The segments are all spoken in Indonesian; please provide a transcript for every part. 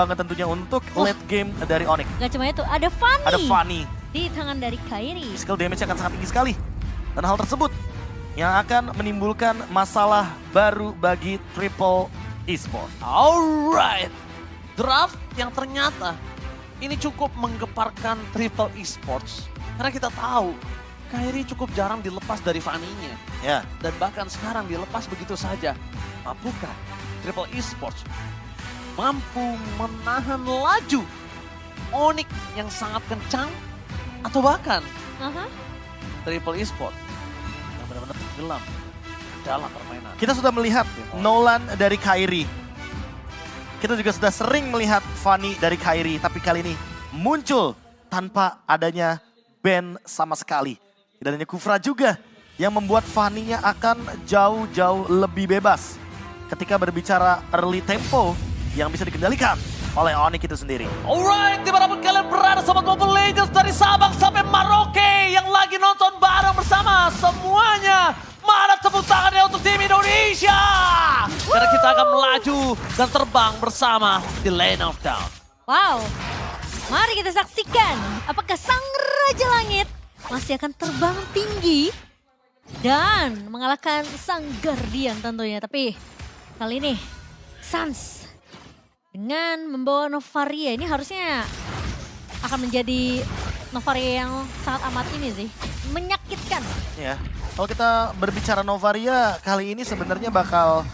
banget tentunya untuk late game dari Onyx. Gak cuma itu, ada Fanny. Ada Fanny. Di tangan dari Kairi. Skill damage akan sangat tinggi sekali. Dan hal tersebut yang akan menimbulkan masalah baru bagi Triple Esports. Alright, draft yang ternyata ini cukup menggeparkan Triple Esports. Karena kita tahu, Kairi cukup jarang dilepas dari Fanny-nya. Ya. Dan bahkan sekarang dilepas begitu saja. Mampukah Triple Esports mampu menahan laju Onyx yang sangat kencang? Atau bahkan Triple Esports yang benar-benar tenggelam dalam permainan. Kita sudah melihat Nolan dari Kairi. Kita juga sudah sering melihat Fanny dari Kairi. Tapi kali ini muncul tanpa adanya ban sama sekali. Dan hanya Kufra juga yang membuat Fanny-nya akan jauh-jauh lebih bebas. Ketika berbicara early tempo yang bisa dikendalikan oleh Onyx itu sendiri. Alright, dimanapun kalian berada Sobat Mobile Legends dari Sabang sampai Merauke yang lagi nonton bareng bersama semuanya. Mana tepuk tangannya untuk tim Indonesia. Karena kita akan melaju dan terbang bersama di Lane of Dawn. Wow, mari kita saksikan apakah Sang Raja Langit masih akan terbang tinggi dan mengalahkan Sang Guardian tentunya. Tapi kali ini Sans dengan membawa Novaria ini harusnya akan menjadi Novaria yang sangat amat ini sih, menyakitkan. Ya, kalau kita berbicara Novaria kali ini sebenarnya bakal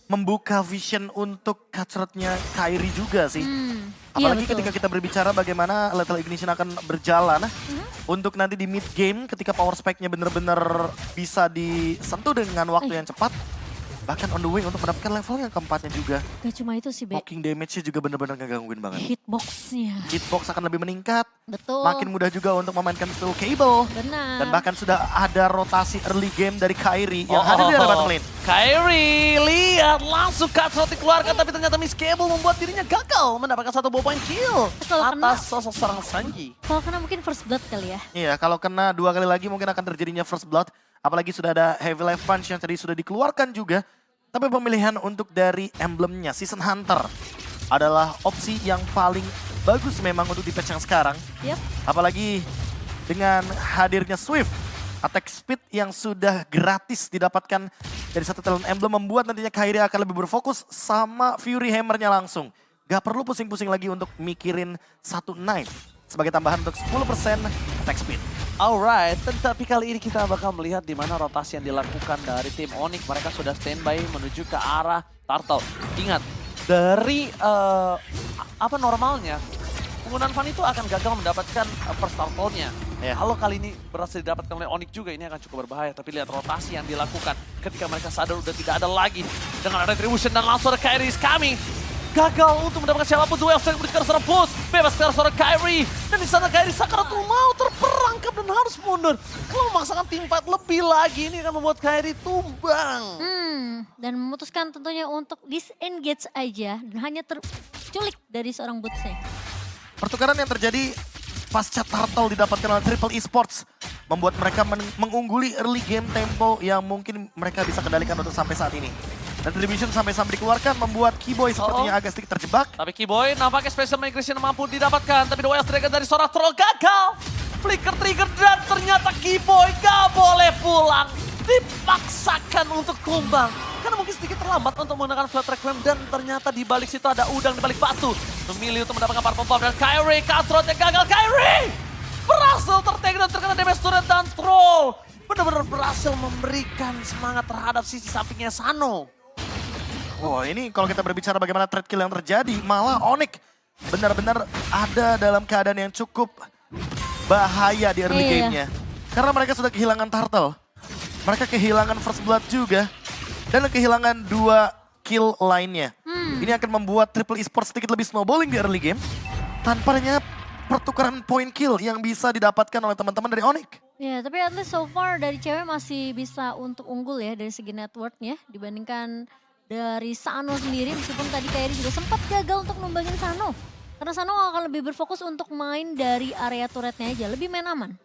membuka vision untuk Cutthroat-nya Kairi juga sih. Apalagi iya, betul. ketika kita berbicara bagaimana Lethal Ignition akan berjalan untuk nanti di mid game ketika power spike-nya benar-benar bisa disentuh dengan waktu yang cepat. Bahkan on the way untuk mendapatkan level yang keempatnya juga. Gak cuma itu sih, Be. Poking damage-nya juga benar-benar ngegangguin banget. Hitbox-nya. Hitbox akan lebih meningkat. Betul. Makin mudah juga untuk memainkan Steel Cable. Benar. Dan bahkan sudah ada rotasi early game dari Kairi yang hadir di bottom lane. Kairi, lihat langsung Cutthroat dikeluarkan tapi ternyata Miss Cable membuat dirinya gagal mendapatkan satu ball point kill Kalau atas sosok seorang Sanji. Kalau kena mungkin first blood kali ya. Iya, kalau kena 2 kali lagi mungkin akan terjadinya first blood. Apalagi sudah ada Heavy Life Punch yang tadi sudah dikeluarkan juga. Tapi pemilihan untuk dari emblemnya Season Hunter adalah opsi yang paling bagus memang untuk di patch yang sekarang. Yep. Apalagi dengan hadirnya Swift, attack speed yang sudah gratis didapatkan dari satu talent emblem membuat nantinya Kairi akan lebih berfokus sama Fury Hammer-nya langsung. Gak perlu pusing-pusing lagi untuk mikirin satu knife sebagai tambahan untuk 10% attack speed. Alright, tetapi kali ini kita bakal melihat di mana rotasi yang dilakukan dari tim Onyx. Mereka sudah standby menuju ke arah Turtle. Ingat, dari normalnya penggunaan Fanny itu akan gagal mendapatkan first Turtle-nya. Kalau kali ini berhasil didapatkan oleh Onyx juga, ini akan cukup berbahaya. Tapi lihat rotasi yang dilakukan ketika mereka sadar udah tidak ada lagi. Dengan Retribution dan langsung ada Kairi is coming. Gagal untuk mendapatkan siapapun, duel yang memberikan seorang push. Bebas sekarang seorang Kairi. Dan di sana Kairi Sakaratul mau terperangkap dan harus mundur. Kalau memaksakan tim fight lebih lagi, ini akan membuat Kairi tumbang. Dan memutuskan tentunya untuk disengage aja. Dan hanya terculik dari seorang Bootsnya. Pertukaran yang terjadi pasca Turtle didapatkan oleh Triple Esports membuat mereka mengungguli early game tempo yang mungkin mereka bisa kendalikan untuk sampai saat ini. Dan Retribution sampai-sampai dikeluarkan membuat Keyboy sepertinya agak sedikit terjebak. Tapi Keyboy nampaknya special migration mampu didapatkan. Tapi Wild Dragon dari seorang troll gagal. Flicker trigger dan ternyata Keyboy gak boleh pulang. Dipaksakan untuk tumbang. Karena mungkin sedikit terlambat untuk menggunakan Flat Requiem. Dan ternyata di balik situ ada udang di balik batu. Memilih untuk mendapatkan purple bomb dan Kairi. Cutthroat yang gagal. Kairi berhasil tertag dan terkena damage turret dan troll. Benar-benar berhasil memberikan semangat terhadap sisi sampingnya Sano. Wah, ini kalau kita berbicara bagaimana trade kill yang terjadi, malah Onyx benar-benar ada dalam keadaan yang cukup bahaya di early game-nya. Karena mereka sudah kehilangan Turtle. Mereka kehilangan first blood juga. Dan kehilangan 2 kill lainnya. Ini akan membuat Triple Esports sedikit lebih snowballing di early game. Tanpa adanya pertukaran point kill yang bisa didapatkan oleh teman-teman dari Onyx. Ya, tapi at least so far dari cewek masih bisa untuk unggul ya dari segi network-nya dibandingkan dari Sano sendiri, meskipun tadi Kairi juga sempat gagal untuk numbangin Sano. Karena Sano akan lebih berfokus untuk main dari area turretnya aja, lebih main aman.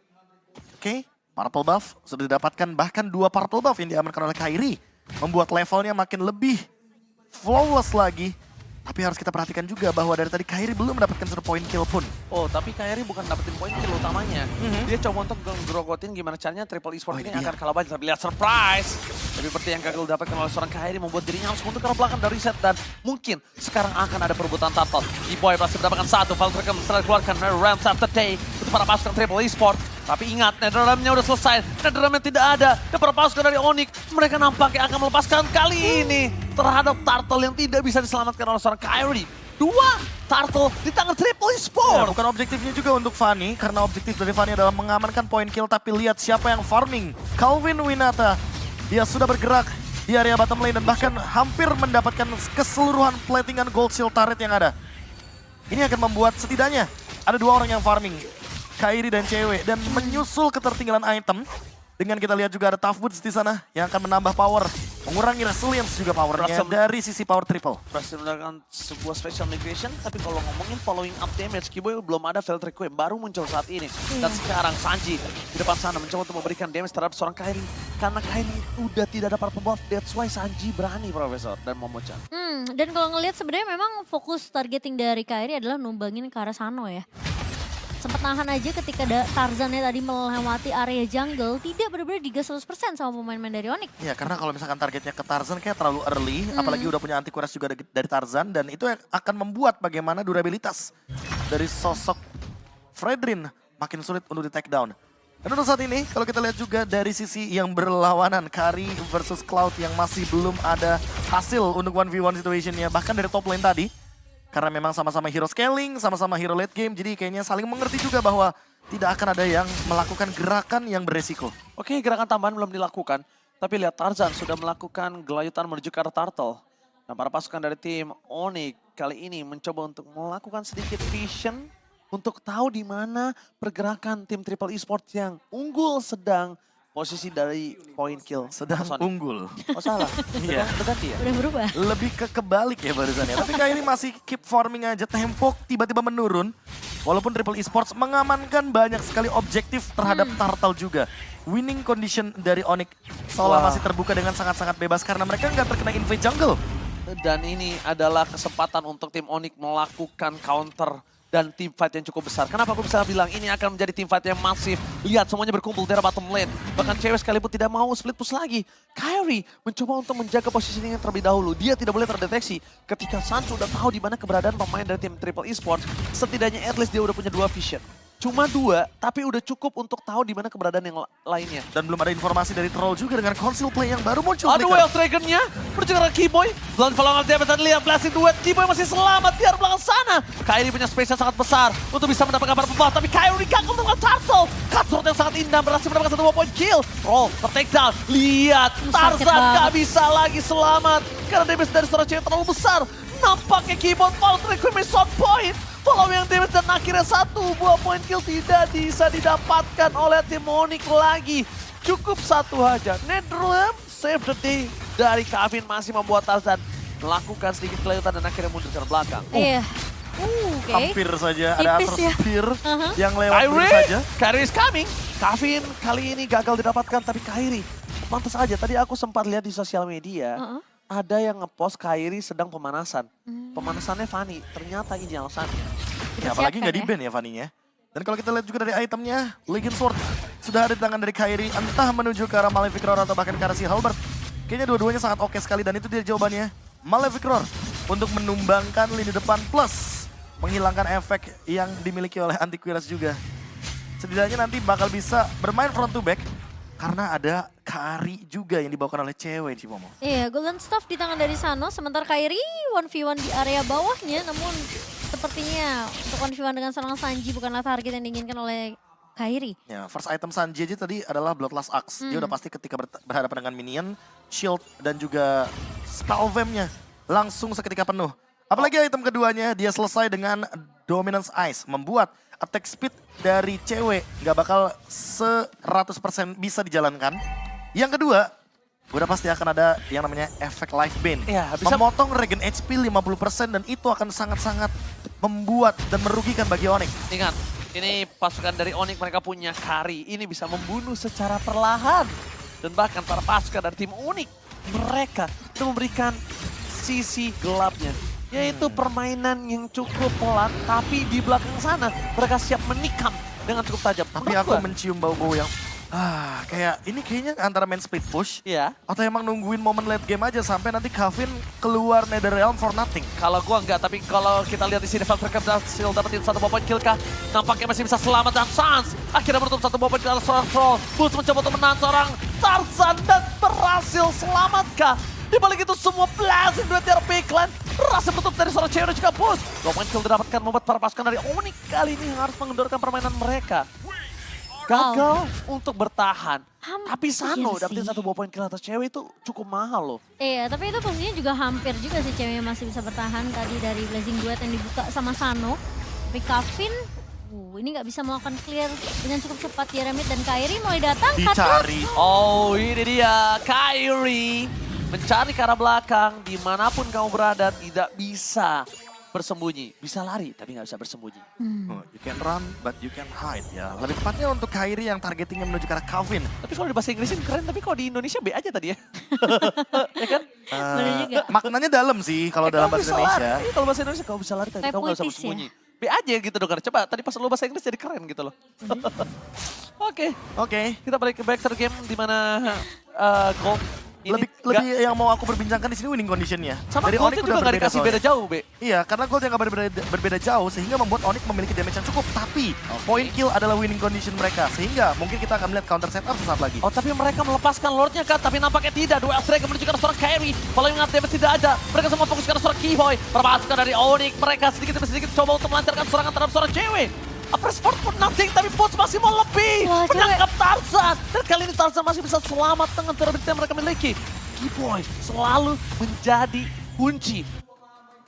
Oke, purple buff sudah didapatkan, bahkan 2 purple buff yang diamankan oleh Kairi. Membuat levelnya makin lebih flawless lagi. Tapi harus kita perhatikan juga bahwa dari tadi Kairi belum mendapatkan 1 point kill pun. Oh, tapi Kairi bukan dapetin poin kill utamanya. Dia coba untuk ngegrogotin gimana caranya Triple Esports ini akan kalah banyak. Tapi lihat surprise! Tapi seperti yang gagal didapatkan oleh seorang Kairi membuat dirinya harus mundur ke arah belakang dari reset. Dan mungkin sekarang akan ada perebutan Turtle. E-Boy pasti mendapatkan 1. Valtteri setelah dikeluarkan Rams After Day untuk para pasukan Triple Esports. Tapi ingat, Netherrealm-nya udah selesai. Netherrealm-nya tidak ada. Dan para pasukan dari Onyx, mereka nampaknya akan melepaskan kali ini terhadap Turtle yang tidak bisa diselamatkan oleh seorang Kairi. 2 Turtle di tangan Triple Ya, Esports. bukan objektifnya juga untuk Fanny, karena objektif dari Fanny adalah mengamankan point kill, tapi lihat siapa yang farming. Calvin Winata, dia sudah bergerak di area bottom lane dan bahkan hampir mendapatkan keseluruhan platingan gold shield turret yang ada. Ini akan membuat setidaknya ada 2 orang yang farming, Kairi dan cewek, dan menyusul ketertinggalan item. Dengan kita lihat juga ada Tough Boots di sana yang akan menambah power, mengurangi resilience juga powernya dari sisi power triple. Berhasil melakukan sebuah special migration, tapi kalau ngomongin following up damage, Kiboy belum ada failed requiem, baru muncul saat ini. Dan sekarang Sanji di depan sana mencoba untuk memberikan damage terhadap seorang Kairi. Karena Kairi udah tidak dapat pembuff, that's why Sanji berani, Profesor, dan Momo-chan. Dan kalau ngelihat sebenarnya memang fokus targeting dari Kairi adalah numbangin ke arah Sano ya. Sempat nahan aja ketika Tarzannya tadi melewati area jungle, tidak benar-benar digas 100% sama pemain-pemain dari Onyx. Ya, karena kalau misalkan targetnya ke Tarzan kayak terlalu early, apalagi udah punya anti-kuras juga dari Tarzan, dan itu yang akan membuat bagaimana durabilitas dari sosok Fredrin makin sulit untuk di take down. Dan untuk saat ini, kalau kita lihat juga dari sisi yang berlawanan, Kari versus Cloud yang masih belum ada hasil untuk 1v1 situationnya, bahkan dari top lane tadi. Karena memang sama-sama hero scaling, sama-sama hero late game, jadi kayaknya saling mengerti juga bahwa tidak akan ada yang melakukan gerakan yang beresiko. Oke, gerakan tambahan belum dilakukan, tapi lihat Tarzan sudah melakukan gelayutan menuju ke arah Turtle. Nah, para pasukan dari tim Onyx kali ini mencoba untuk melakukan sedikit vision untuk tahu di mana pergerakan tim Triple Esports yang unggul sedang posisi dari point kill. Sedang unggul. Oh salah, Iya. berganti ya? Udah berubah. Lebih ke kebalik ya barusan ya. Tapi kayak ini masih keep farming aja, tempo tiba-tiba menurun. Walaupun Triple Esports mengamankan banyak sekali objektif terhadap Turtle juga. Winning condition dari Onyx seolah masih terbuka dengan sangat-sangat bebas karena mereka nggak terkena invade jungle. Dan ini adalah kesempatan untuk tim Onyx melakukan counter dan team fight yang cukup besar. Kenapa aku bisa bilang ini akan menjadi team fight yang masif? Lihat semuanya berkumpul di bottom lane. Bahkan cewek sekalipun tidak mau split push lagi. Kairi mencoba untuk menjaga positioning yang terlebih dahulu. Dia tidak boleh terdeteksi. Ketika Sancho udah tahu di mana keberadaan pemain dari tim Triple Esports, setidaknya at least dia udah punya 2 vision. Cuma 2, tapi udah cukup untuk tahu di mana keberadaan yang lainnya. Dan belum ada informasi dari Troll juga dengan console play yang baru muncul. Aduh, Wild Dragon-nya menuju ke Kiboy. Belum follow up dia, tadi lihat blasting duet. Kiboy masih selamat di arah belakang sana. Kairi punya space yang sangat besar untuk bisa mendapatkan kabar pembawah. Tapi Kairi gagal dengan Turtle. Cutthroat yang sangat indah berhasil mendapatkan 1 point kill. Troll ter-take down. Lihat, Tarzan gak bisa lagi selamat. Karena damage dari seorang cewek terlalu besar. Nampaknya Keyboard Wild Dragon shot point. Follow yang damage dan akhirnya 1 buah point kill tidak bisa didapatkan oleh tim Onyx lagi. Cukup 1 aja. Netherrealm save the day dari Kevin masih membuat Tarzan melakukan sedikit kelayutan dan akhirnya mundur ke belakang. Iya. Oke. Hampir saja ada Tipis Astro ya. Spear yang lewat begitu Kairi, saja. Kairi is coming. Kevin kali ini gagal didapatkan tapi Kairi. Pantas aja tadi aku sempat lihat di sosial media. Ada yang ngepost Kairi sedang pemanasan. Pemanasannya Fanny, ternyata ini alasannya. Ya, apalagi nggak Siapkan di-ban ya Fanny-nya. Dan kalau kita lihat juga dari itemnya, Legion Sword sudah ada di tangan dari Kairi. Entah menuju ke arah Malefic Roar atau bahkan ke arah si Halberd. Kayaknya dua-duanya sangat oke sekali dan itu dia jawabannya. Malefic Roar untuk menumbangkan lini depan plus menghilangkan efek yang dimiliki oleh Antiquiras juga. Setidaknya nanti bakal bisa bermain front to back. Karena ada Kari juga yang dibawakan oleh cewek Cipomo. Iya, Golden Staff di tangan dari Sano, sementara Kairi 1v1 di area bawahnya, namun sepertinya untuk 1v1 dengan seorang Sanji bukanlah target yang diinginkan oleh Kairi. Ya, first item Sanji aja tadi adalah Bloodlust Axe. Dia udah pasti ketika berhadapan dengan minion, shield dan juga spell vamp-nya langsung seketika penuh. Apalagi item keduanya dia selesai dengan Dominance Ice, membuat attack speed dari cewek nggak bakal 100% bisa dijalankan. Yang kedua, udah pasti akan ada yang namanya efek Life Bane. Ya, bisa memotong regen HP 50% dan itu akan sangat-sangat membuat dan merugikan bagi Onyx. Ingat, ini pasukan dari Onyx mereka punya Kari. Ini bisa membunuh secara perlahan. Dan bahkan para pasukan dari tim Onyx, mereka itu memberikan sisi gelapnya. Yaitu permainan yang cukup pelan, tapi di belakang sana mereka siap menikam dengan cukup tajam. Tapi Menurut aku gua, mencium bau-bau yang kayak ini kayaknya antara main split push Iya, atau emang nungguin momen late game aja sampai nanti Kevin keluar Netherrealm for nothing. kalau gua enggak, tapi kalau kita lihat di sini Valkyrie berhasil dapetin satu poin kill kah? Nampaknya masih bisa selamat dan Sans akhirnya menutup satu poin kill seorang Troll. Bulls mencoba untuk menahan seorang Tarzan dan berhasil selamat kah? Di balik itu semua blazing duet dari Pickland berhasil menutup dari seorang cewek dan juga Bulls. 2 poin kill didapatkan membuat para pasukan dari Onyx kali ini harus mengendorkan permainan mereka. Gagal untuk bertahan. Tapi Sano Iya dapetin sih. satu 2 poin kill atas cewek itu cukup mahal loh. Iya, tapi itu posisinya juga hampir juga sih ceweknya masih bisa bertahan tadi dari Blazing Duet yang dibuka sama Sano. Tapi Kevin, ini nggak bisa melakukan clear dengan cukup cepat. Yeremit dan Kairi mulai datang. Dicari. Oh ini dia Kyrie mencari ke arah belakang. Dimanapun kamu berada tidak bisa bersembunyi. Bisa lari tapi nggak bisa bersembunyi. Oh, you can run but you can hide ya. Lebih tepatnya untuk Kyrie yang targetingnya menuju ke arah Kevin. Tapi kalau di bahasa Inggrisin keren, tapi kalau di Indonesia B aja tadi ya. Ya kan? Bener juga. Maknanya dalam sih kalau dalam Kamu bahasa bisa Indonesia. lari. Iya, kalau bahasa Indonesia kamu bisa lari tapi Kayak kamu nggak bisa puitis ya? bersembunyi. B aja gitu dong. Coba tadi pas lu bahasa Inggris jadi keren gitu loh. Oke, Oke. kita balik ke Baxter game di mana Gold ini Lebih yang mau aku perbincangkan di sini winning conditionnya. sama Dari Gold Onyx juga udah nggak berbeda dikasih beda soalnya. jauh, Be. Iya, karena Gold yang berbeda jauh sehingga membuat Onyx memiliki damage yang cukup. Tapi point kill adalah winning condition mereka. Sehingga mungkin kita akan melihat counter setup sesaat lagi. Oh tapi mereka melepaskan Lordnya kan, tapi nampaknya tidak. Dua Strike menuju ke arah seorang Kyrie. Kalau ingat damage tidak ada, mereka semua fokus ke arah seorang Keyboy. Perpasukan dari Onyx, mereka sedikit demi sedikit coba untuk melancarkan serangan terhadap seorang cewek. Press forward for nothing, tapi Bulls masih mau lebih. Wah, cewek. Menangkap Tarzan. Dan kali ini Tarzan masih bisa selamat dengan durability yang mereka miliki. Keyboy selalu menjadi kunci.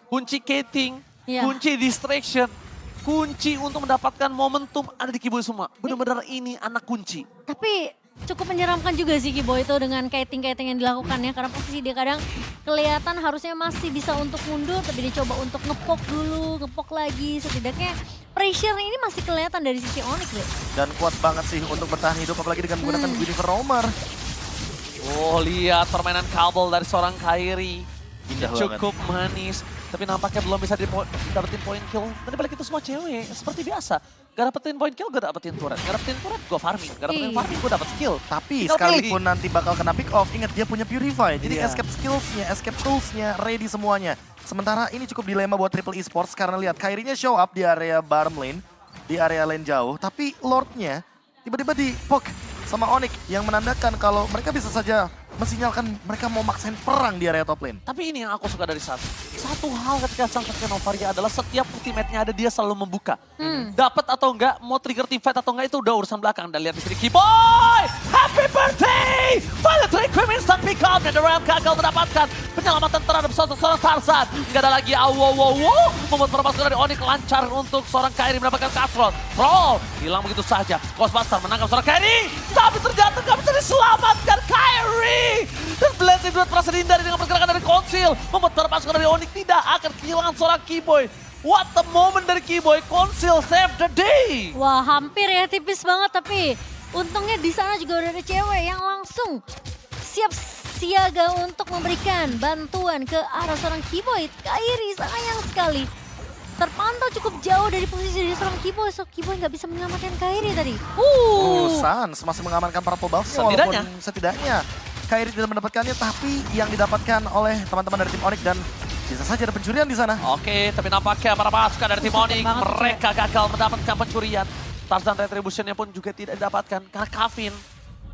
Kunci Kating, Iya. kunci distraction, kunci untuk mendapatkan momentum ada di Keyboy semua. Benar-benar ini anak kunci. Tapi cukup menyeramkan juga sih Kiboy itu dengan kiting-kiting yang dilakukannya. Karena posisi dia kadang kelihatan harusnya masih bisa untuk mundur. Tapi dia coba untuk ngepok dulu, ngepok lagi. Setidaknya pressure ini masih kelihatan dari sisi Onyx deh. Dan kuat banget sih untuk bertahan hidup apalagi dengan menggunakan Guinevere Roamer. Oh lihat permainan kabel dari seorang Kyrie. Indah Cukup manis. Tapi nampaknya belum bisa dapetin point kill. Tadi balik itu semua cewek. Seperti biasa. Gak dapetin point kill, gak dapetin turret. Gak dapetin turret, gue farming. Gak dapetin Iya. farming, gue dapet skill. Tapi Tinggal sekalipun nanti bakal kena pick off, ingat dia punya Purify. Jadi Iya. escape skillsnya, escape toolsnya, ready semuanya. Sementara ini cukup dilema buat Triple Esports karena lihat Kyrie-nya show up di area bottom lane, di area lane jauh. Tapi Lord-nya tiba-tiba di poke sama Onyx yang menandakan kalau mereka bisa saja mesinyalkan mereka mau maksain perang di area top lane. Tapi ini yang aku suka dari satu hal ketika sang Captain Novaria adalah setiap ultimate-nya ada dia selalu membuka. Dapat atau enggak, mau trigger team fight atau enggak itu udah urusan belakang. Dan lihat di sini Keyboy! Happy birthday! Final Queen instant pick up dan The Realm gagal mendapatkan penyelamatan terhadap seorang Tarzan. Enggak ada lagi wow. Membuat perpasukan dari Onyx lancar untuk seorang Kyrie mendapatkan Cutthroat. Troll hilang begitu saja. Ghostbuster menangkap seorang Kyrie. Tapi ternyata nggak bisa diselamatkan Kyrie. Dan Blazing Duet merasa dihindari dengan pergerakan dari Konsil. Membuat perpasukan dari Onyx tidak akan kehilangan seorang Keyboy. What the moment dari Keyboy. Konsil save the day. Wah hampir ya, tipis banget. Tapi untungnya di sana juga udah ada cewek yang langsung siap siaga untuk memberikan bantuan ke arah seorang Keyboy. Kyrie sayang sekali terpantau cukup jauh dari posisi dari seorang Keyboy. So Keyboy nggak bisa menyelamatkan Kyrie tadi. Sans masih mengamankan para buffnya Setidaknya. walaupun setidaknya Kyrie tidak mendapatkannya, tapi yang didapatkan oleh teman-teman dari tim Onyx dan bisa saja ada pencurian di sana. Oke, tapi nampaknya para pasukan dari tim Onyx banget, mereka gagal mendapatkan pencurian. Tarzan Retribution-nya pun juga tidak didapatkan karena Kevin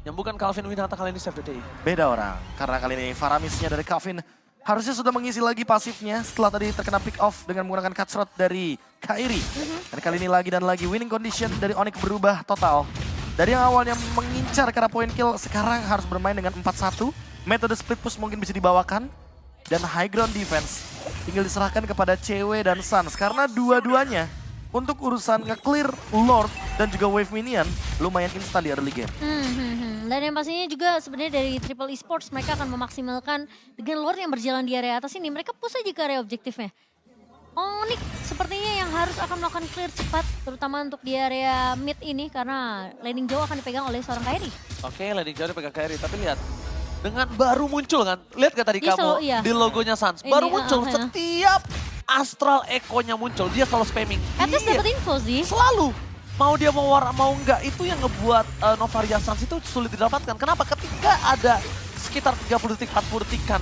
yang bukan Calvin Winata kali ini save the day. Beda orang, karena kali ini Faramisnya dari Kevin harusnya sudah mengisi lagi pasifnya setelah tadi terkena pick off dengan menggunakan Cutthroat dari Kyrie. Dan kali ini lagi dan lagi winning condition dari Onyx berubah total. Dari yang awalnya mengincar ke arah point kill, sekarang harus bermain dengan 4-1. Metode split push mungkin bisa dibawakan. Dan high ground defense tinggal diserahkan kepada Cewek dan Sans. Karena dua-duanya untuk urusan nge-clear Lord dan juga Wave Minion lumayan instan di early game. Dan yang pastinya juga sebenarnya dari Triple Esports mereka akan memaksimalkan dengan Lord yang berjalan di area atas ini. Mereka push aja ke area objektifnya. Onyx sepertinya yang harus akan melakukan clear cepat, terutama untuk di area mid ini karena landing jauh akan dipegang oleh seorang Kyrie. Oke, landing jauh dipegang Kyrie, tapi lihat. Dengan baru muncul kan, lihat gak tadi Iya, kamu iya. di logonya Sans, Ini, baru muncul iya. setiap Astral Echo-nya muncul, dia selalu spamming. At least Iya. dapat info sih. Selalu. Mau dia mau enggak, itu yang ngebuat Novaria Suns itu sulit didapatkan. Kenapa? Ketika ada sekitar 30 detik, 40 detikan,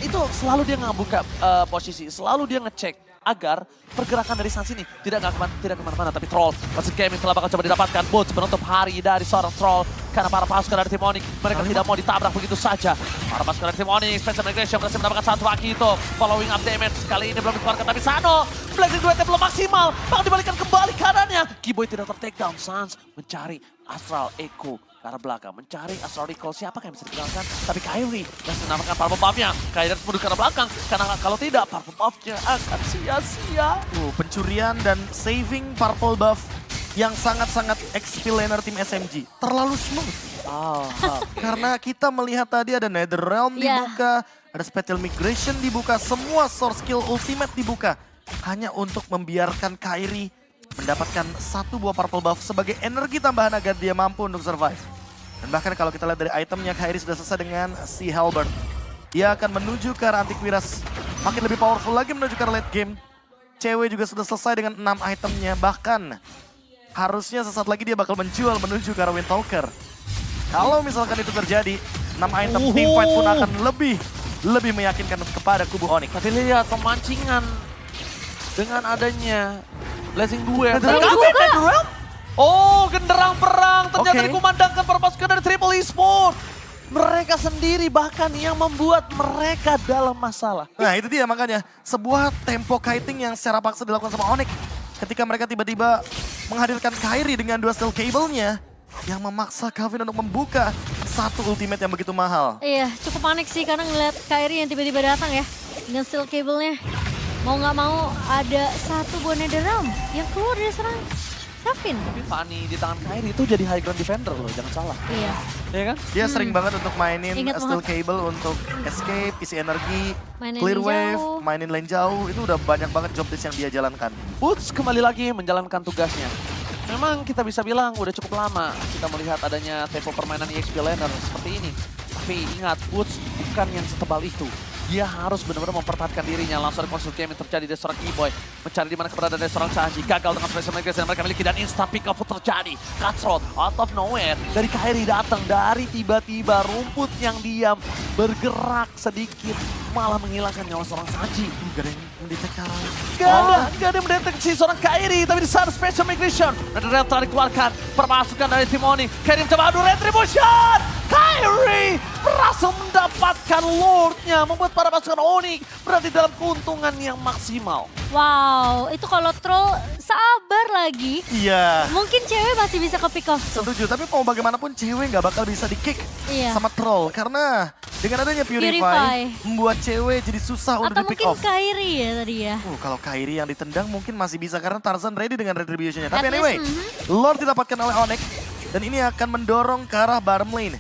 itu selalu dia ngebuka posisi, selalu dia ngecek agar pergerakan dari Suns ini tidak kemana-mana. Tapi Troll, wasit gaming telah bakal coba didapatkan. Boots menutup hari dari seorang Troll. Karena para pasukan dari tim Onyx, mereka tidak mau ditabrak begitu saja. Para pasukan dari tim Onyx, Special Migration berhasil mendapatkan satu haki itu. Following up damage, kali ini belum dikeluarkan. Tapi Sano, Blazing Duetnya belum maksimal. Bakal dibalikan kembali kadannya. Keyboy tidak ter-takedown. Suns mencari Astral Echo ke arah belakang. Mencari Astral Recall, siapa yang bisa dikenalkan? Tapi Kairi yang menamakan Purple Buff-nya. Kairi harus mundur ke arah belakang. Karena kalau tidak, Purple Buff-nya akan sia-sia. Pencurian dan saving Purple Buff yang sangat-sangat XP laner tim SMG. Terlalu smooth. Karena kita melihat tadi ada Netherrealm Iya. dibuka, ada Spatial Migration dibuka, semua source skill ultimate dibuka. Hanya untuk membiarkan Kairi mendapatkan satu buah Purple Buff sebagai energi tambahan agar dia mampu untuk survive. Dan bahkan kalau kita lihat dari itemnya, Kairi sudah selesai dengan si Halberd. Dia akan menuju ke arah Antivirus, makin lebih powerful lagi menuju ke arah late game. Cewek juga sudah selesai dengan 6 itemnya, bahkan harusnya sesaat lagi dia bakal menjual menuju ke arah Windtalker. Kalau misalkan itu terjadi, 6 item teamfight pun akan lebih meyakinkan kepada kubu Onyx. Tapi lihat pemancingan dengan adanya Blazing Duet. Dibuka. Oh, genderang perang ternyata Oke. dikumandangkan para pasukan dari Triple Esport. Mereka sendiri bahkan yang membuat mereka dalam masalah. Nah itu dia makanya, sebuah tempo kiting yang secara paksa dilakukan sama Onyx. Ketika mereka tiba-tiba menghadirkan Kairi dengan dua steel cable-nya, yang memaksa Kevin untuk membuka satu ultimate yang begitu mahal. Iya, cukup panik sih karena ngeliat Kairi yang tiba-tiba datang ya. Dengan steel cable-nya. Mau nggak mau ada satu buah Netherrealm yang keluar dari serang Kevin. Tapi Fanny di tangan Kairi itu jadi high ground defender loh, jangan salah. Iya. Iya kan? Dia sering banget untuk mainin Ingat steel banget. cable untuk escape, isi energi, Mainin clear lane wave, jauh. mainin lane jauh. Itu udah banyak banget job desk yang dia jalankan. Boots kembali lagi menjalankan tugasnya. Memang kita bisa bilang udah cukup lama kita melihat adanya tempo permainan EXP laner seperti ini. Tapi ingat, Boots bukan yang setebal itu. Dia harus benar-benar mempertahankan dirinya. Langsung ada konsul game yang terjadi dari seorang Keyboy. Mencari di mana keberadaan dari seorang Sanji. Gagal dengan special migration yang mereka miliki dan instant pick up terjadi. Cutthroat out of nowhere. Dari Kairi datang, dari tiba-tiba rumput yang diam bergerak sedikit. Malah menghilangkan nyawa seorang Sanji. Gak ada yang mendetek Gak ada yang mendeteksi seorang Kairi, tapi di saat special migration. Netherrealm telah dikeluarkan, permasukan dari tim Onyx. Kairi mencoba adu retribution. Kairi berhasil mendapatkan Lord-nya, membuat para pasukan Onyx berada dalam keuntungan yang maksimal. Wow, itu kalau troll sabar lagi. Iya. Mungkin cewek masih bisa ke pick off tuh. Setuju, tapi mau bagaimanapun cewek nggak bakal bisa di-kick Iya. sama troll. Karena dengan adanya Purify, Purify. membuat cewek jadi susah untuk Atau di-pick mungkin off. Kairi ya tadi ya. Kalau Kairi yang ditendang mungkin masih bisa karena Tarzan ready dengan retribution-nya. Tapi At anyway, least, Lord didapatkan oleh Onyx dan ini akan mendorong ke arah bottom lane.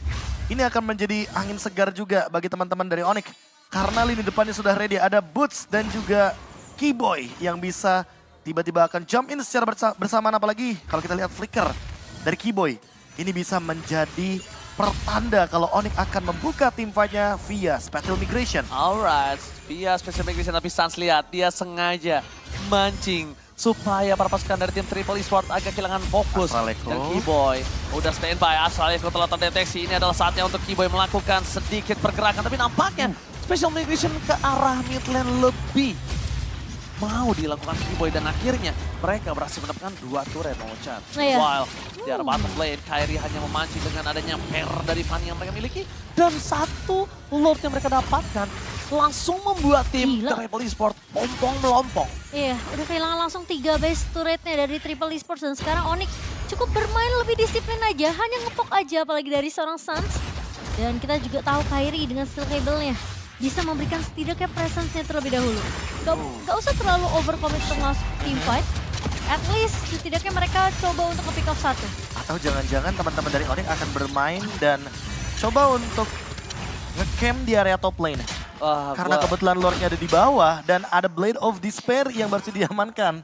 Ini akan menjadi angin segar juga bagi teman-teman dari Onyx. Karena lini depannya sudah ready, ada Boots dan juga Keyboy yang bisa tiba-tiba akan jump in secara bersamaan. Apalagi kalau kita lihat flicker dari Keyboy. Ini bisa menjadi pertanda kalau Onyx akan membuka tim fight-nya via Spatial Migration. Alright, via special migration tapi Sans lihat dia sengaja mancing supaya para pasukan dari tim Triple Esport agak kehilangan fokus. Astral Echo. Dan Keyboy udah standby, Astral Echo telah terdeteksi. Ini adalah saatnya untuk Keyboy melakukan sedikit pergerakan. Tapi nampaknya special migration ke arah mid lane lebih mau dilakukan Keyboy. Dan akhirnya mereka berhasil mendapatkan 2 turret Mo-chan. Iya. While di arah bottom lane, Kairi hanya memancing dengan adanya pair dari Fanny yang mereka miliki. Dan satu Lord yang mereka dapatkan langsung membuat tim Gila. Triple Esport ompong-melompong. Iya, udah kehilangan langsung 3 base turretnya dari Triple Esports dan sekarang Onyx cukup bermain lebih disiplin aja, hanya ngepok aja apalagi dari seorang Suns. Dan kita juga tahu Kairi dengan steel cable-nya bisa memberikan setidaknya presence-nya terlebih dahulu. Gak usah terlalu overcommit untuk masuk team fight. At least setidaknya mereka coba untuk nge-pick off satu. Atau jangan-jangan teman-teman dari Onyx akan bermain dan coba untuk nge-camp di area top lane. Karena kebetulan Lordnya ada di bawah dan ada Blade of Despair yang baru diamankan.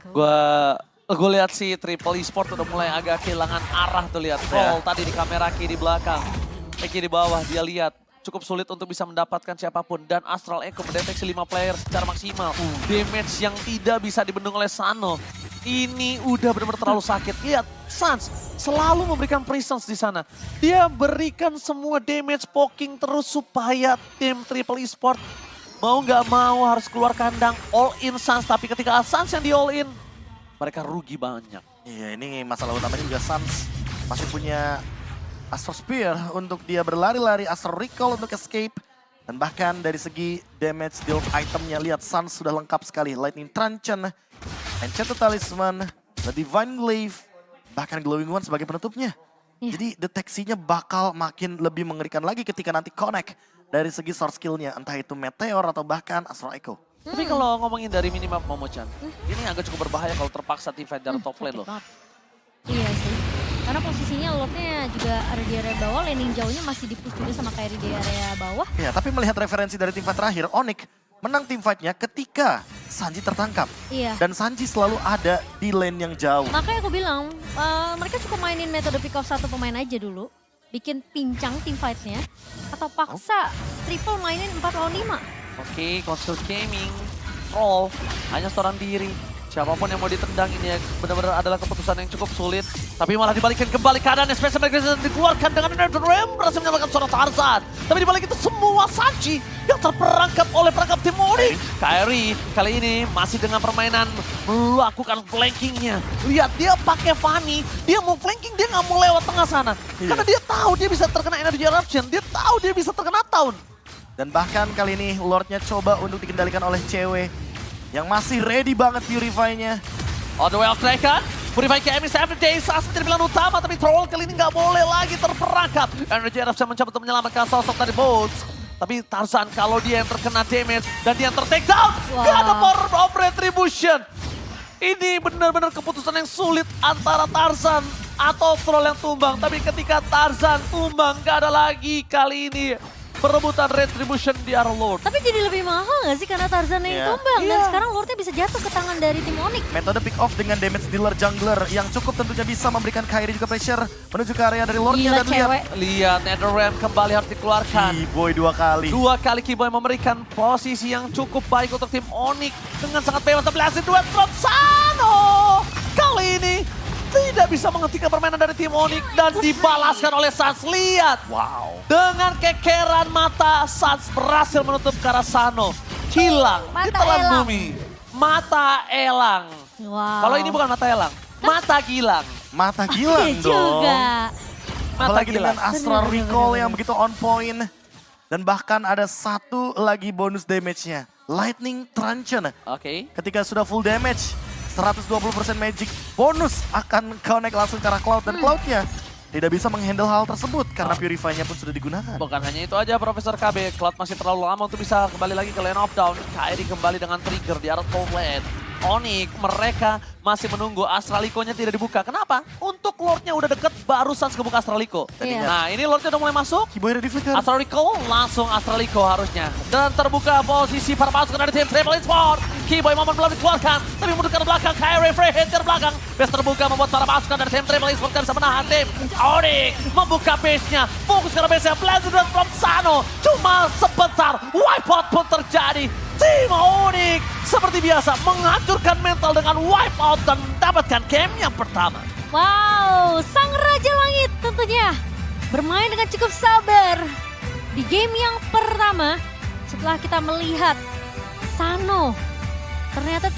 Gue lihat si Triple Esport udah mulai agak kehilangan arah tuh lihat. Troll tadi di kamera kiri belakang. Kiri bawah dia lihat cukup sulit untuk bisa mendapatkan siapapun. Dan Astral Echo mendeteksi 5 player secara maksimal. Damage yang tidak bisa dibendung oleh Sano. Ini udah benar-benar terlalu sakit. Lihat, Sans selalu memberikan presence di sana. Dia berikan semua damage poking terus supaya tim Triple Esport mau nggak mau harus keluar kandang all in Sans. Tapi ketika Sans yang di all in, mereka rugi banyak. Iya, ini masalah utamanya juga Sans masih punya Astro Spear untuk dia berlari-lari, Astro Recall untuk escape. Dan bahkan dari segi damage deal itemnya, lihat Sans sudah lengkap sekali. Lightning Truncheon, Enchanted Talisman, The Divine Glaive, bahkan Glowing One sebagai penutupnya. Iya. Jadi deteksinya bakal makin lebih mengerikan lagi ketika nanti connect dari segi source skill-nya. Entah itu Meteor atau bahkan Astro Echo. Tapi kalau ngomongin dari minimap Momo-chan, ini agak cukup berbahaya kalau terpaksa teamfight dari top lane loh. Iya sih. Karena posisinya Lordnya juga ada di area bawah, laning jauhnya masih di-push juga sama Kairi di area bawah. Ya, tapi melihat referensi dari teamfight terakhir, Onyx menang teamfight-nya ketika Sanji tertangkap. Iya. Dan Sanji selalu ada di lane yang jauh. Makanya aku bilang, mereka cukup mainin metode pick off satu pemain aja dulu. Bikin pincang teamfight-nya. Atau paksa triple mainin 4 lawan 5. Oke, Console Gaming, Troll, hanya seorang diri. Siapapun yang mau ditendang ini ya benar-benar adalah keputusan yang cukup sulit. Tapi malah dibalikin kembali keadaan Special Magician dikeluarkan dengan Nether Realm berhasil menyelamatkan seorang Tarzan. Tapi dibalik itu semua Sanji yang terperangkap oleh perangkap tim Onyx. Kairi kali ini masih dengan permainan melakukan flankingnya. Lihat dia pakai Fanny, dia mau flanking dia nggak mau lewat tengah sana. Karena dia tahu dia bisa terkena Energy Eruption, dia tahu dia bisa terkena Taunt. Dan bahkan kali ini Lordnya coba untuk dikendalikan oleh cewek yang masih ready banget Purify-nya. On the way of Draken, Purify KM is every day saat menjadi pilihan utama, tapi Troll kali ini nggak boleh lagi terperangkap. Energy Eruption mencoba untuk menyelamatkan sosok dari Boats. Tapi Tarzan kalau dia yang terkena damage dan dia yang ter-take down, nggak ada power of retribution. Ini benar-benar keputusan yang sulit antara Tarzan atau Troll yang tumbang. Tapi ketika Tarzan tumbang, nggak ada lagi kali ini perebutan retribution di arah Lord. Tapi jadi lebih mahal gak sih karena Tarzan yang tumbang. Dan sekarang Lordnya bisa jatuh ke tangan dari tim Onyx. Metode pick off dengan damage dealer jungler yang cukup tentunya bisa memberikan Kairi juga pressure menuju ke area dari Lordnya. Dan Lihat Nether Realm kembali harus dikeluarkan. Keyboy 2 kali. 2 kali Keyboy memberikan posisi yang cukup baik untuk tim Onyx dengan sangat bebas. Tapi hasil duet from Sano kali ini tidak bisa menghentikan permainan dari tim Onyx dan dibalaskan oleh Sans. Lihat. Wow. Dengan kekeran mata, Sans berhasil menutup ke arah Sano. Hilang di telan bumi. Mata elang. Wow. Kalau ini bukan mata elang, mata gilang. Mata gilang Iya dong. juga. Apalagi dengan Bener, Astral bener, Recall bener, yang begitu on point. Dan bahkan ada satu lagi bonus damage-nya. Lightning Truncheon. Oke. Ketika sudah full damage, 120% magic bonus akan connect langsung ke arah Cloud. Dan Cloud-nya tidak bisa menghandle hal tersebut karena Purify-nya pun sudah digunakan. Bukan hanya itu aja Profesor KB, Cloud masih terlalu lama untuk bisa kembali lagi ke lane of down. Kairi kembali dengan trigger di arah top lane. Onyx mereka masih menunggu Astralico-nya tidak dibuka. Kenapa? Untuk Lord-nya udah deket baru Sans kebuka Astralico. Iya. Nah ini Lord-nya udah mulai masuk. Keyboy ready flicker. Astralico langsung Astralico harusnya. Dan terbuka posisi para pasukan dari tim Triple Esport. Keyboy momen belum dikeluarkan. Tapi mundur ke belakang. Kairi free hit ke belakang. Base terbuka membuat para pasukan dari tim Triple Esport bisa menahan tim Onyx. Membuka base-nya. Fokus ke base-nya. Blazing from Sano. Cuma sebentar. Wipeout pun terjadi. Tim Onyx seperti biasa menghancurkan mental dengan wipeout dan mendapatkan game yang pertama. Wow, Sang Raja Langit tentunya bermain dengan cukup sabar di game yang pertama setelah kita melihat Sano ternyata